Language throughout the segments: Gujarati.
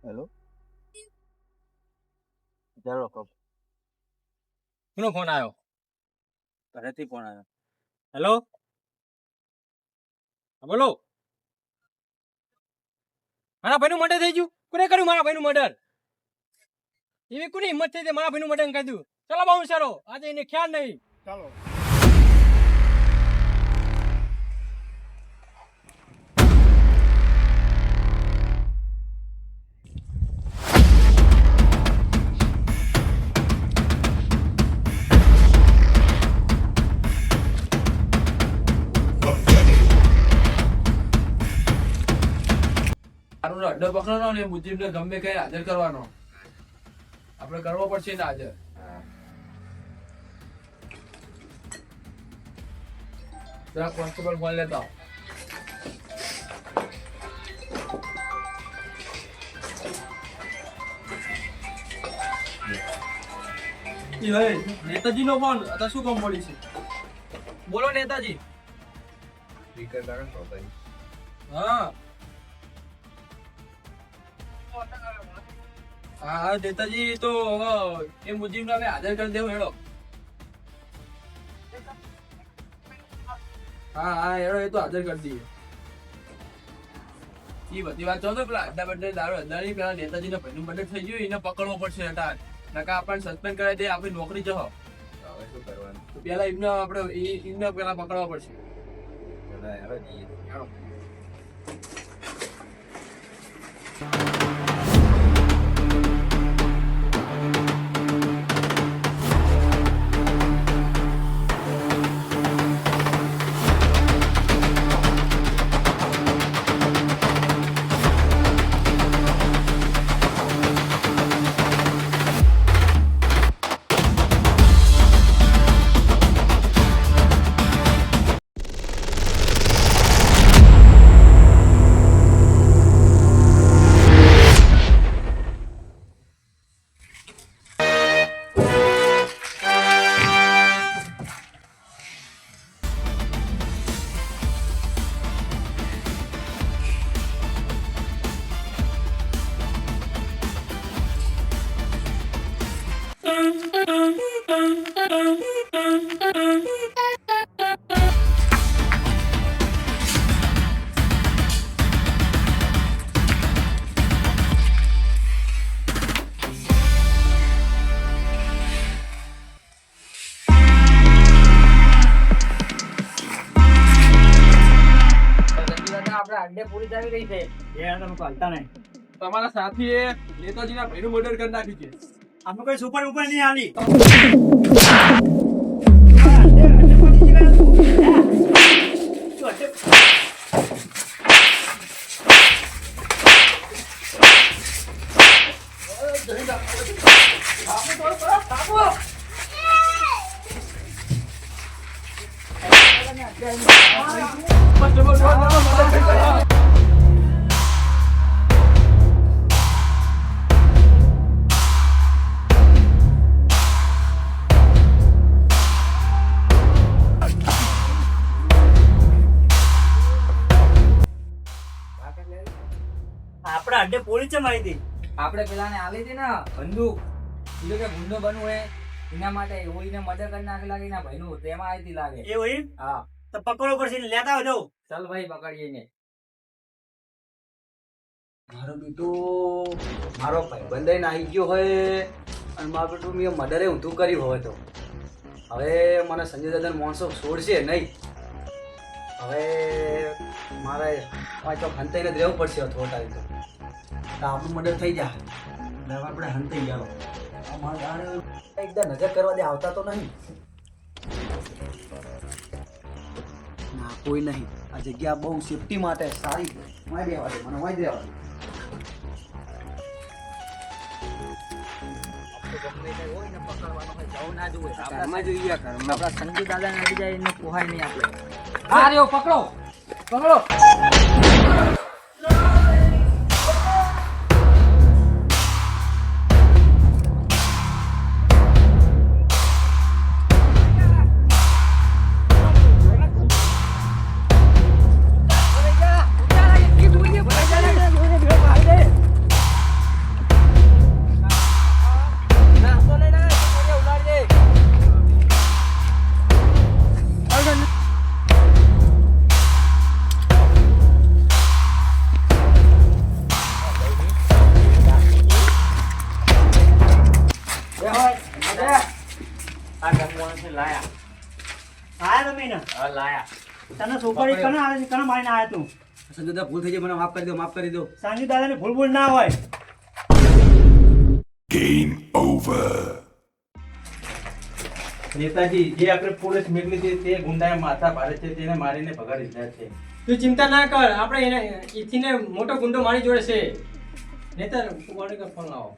હેલો, ચાલો કહો. કોનો ફોન આવ્યો? ઘરેથી ફોન આવ્યો. હેલો, હા બોલો. મારા ભાઈનું મર્ડર થઈ ગયું. કોને કર્યું મારા ભાઈનું મર્ડર? એવી કોની હિંમત થઈ મારા ભાઈનું મર્ડર કરી દીધું? ચલો બાઉન્સ ચાલો, આજે એને ખ્યાલ નહીં. ચાલો. તારો અડ્ડો પકડવાનો ને મુજીબને ગમે કઈ હાજર કરવાનો. આપણે કરવો પડશે ને હાજર. જરા કોન્સ્ટેબલ ફોન લેતા આવો. નેતાજી નો ફોન અત્યારે શું કામ મળી છે? બોલો નેતાજી. હા હા નેતાજી, તો એ મુજીબને અમે હાજર કરી દેવું હેડો. હા હા હેડો, એ તો હાજર કરી દઈએ. એ બધી વાત ચાલો. પેલા અડ્ડા બડ્ડા દારૂ અડ્ડાની પેલા નેતાજીને ભાઈનું મર્ડર થઈ ગયું, એને પકડવો પડશે હટાર. નકા આપણને સસ્પેન્ડ કરાવી દે, આપણી નોકરી જહો. હવે શું કરવાનું? તો પેલા એમને આપણે એમને પેલા પકડવા પડશે. હવે જઈએ. હેડો. તમારા સાથીએ નેતાજીના ભાઈનું મર્ડર કરી નાખ્યું છે. આપણે કોઈ સુપર ઉપર નહીં આલી. આપણે અડ્ડે પોલીસ છે મારી હતી. આપણે પેલાને આવી હતી ને બંદૂક, એટલે કે ગુંડો બનવું હોય એના માટે એવું એને મર્ડર કરી નાખેલા કે એના ભાઈનું તેમાં આવી હતી લાગે. એ હોય હા તો પકડવો પડશે, લેતા આવજો. ચાલ ભાઈ પકડીએ ને. મારો બેટો મારો ભાઈ બંધાઈને આવી ગયો હોય અને મારો બેટો મેં મર્ડરે ઊંધું કર્યું હોય તો હવે મને સંજય દાદા માણસો છોડશે નહીં. હવે મારે પાછો હંતાઈને જ રહેવું પડશે થોડો ટાઈમ. તો આપણું મર્ડર થઈ જાય એટલે હવે આપણે હંતાઈ જાઓ. મારે એકદમ નજર કરવા દે, આવતા તો નહીં ના કોઈ નહીં. આ જગ્યા બહુ સેફટી માટે સારી. વાંઈ દેવા દે મને, વાંઈ દેવા દે. ઘરમાં જોઈએ, આપણા સંજુ દાદા ને જાય એને પોહાય નહીં આપણે. હા રહ્યો, પકડો પકડો. લાયા આયા તમે ને હા લાયા તને સુપારી કને આવે છે કને મારીને આયા તું સંજય દાદા ભૂલ થઈ ગઈ, મને માફ કરી દો, માફ કરી દો. સાંજુ દાદાની ભૂલ ભૂલ ના હોય. નેતાજી જે આપણે પોલીસ મેકલી છે તે ગુંડાએ માથા ભારે છે તેને મારીને ભગાડી દીધા છે. તું ચિંતા ના કર, આપણે એને ઈથીને મોટો ગુંડો મારી જોડે છે. નેતર કુમારી કા ફોન લાવો.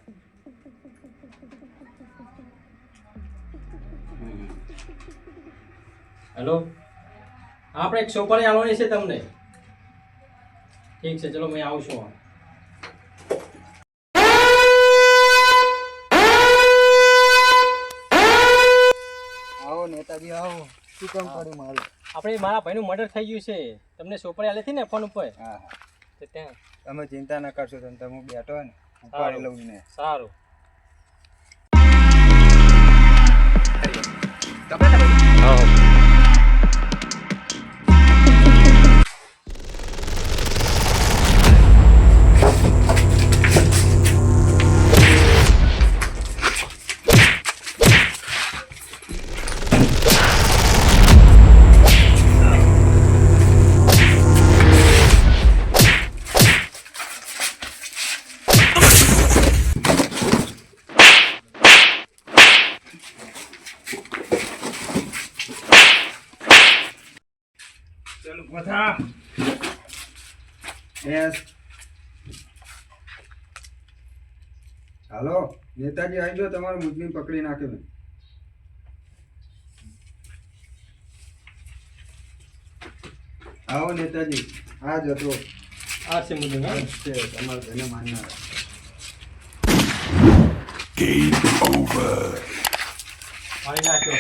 હેલો, આપણે એક સોપારી આવવાની છે તમને. ઠીક છે, ચલો હું આવું છું. આવો નેતાજી આવો. શું કામ કર્યું મારું? આપણે મારા ભાઈનું મર્ડર થઈ ગયું છે. તમને સોપારી આલી હતી ને ફોન ઉપર? હા તો ત્યાં તમે ચિંતા ના કરશો, તમે હું બેઠો ને ઉપાડી લઉં ને. સારું. ચાલો બધા યસ. હાલો નેતાજી આવી જાઓ, તમારો મુજની પકડી નાખે મેં. આવો નેતાજી, આ જ હતો. આ છે મુદ્દો. હા, છે તમારા ઘરે માનનાર. મારી નાખ્યો.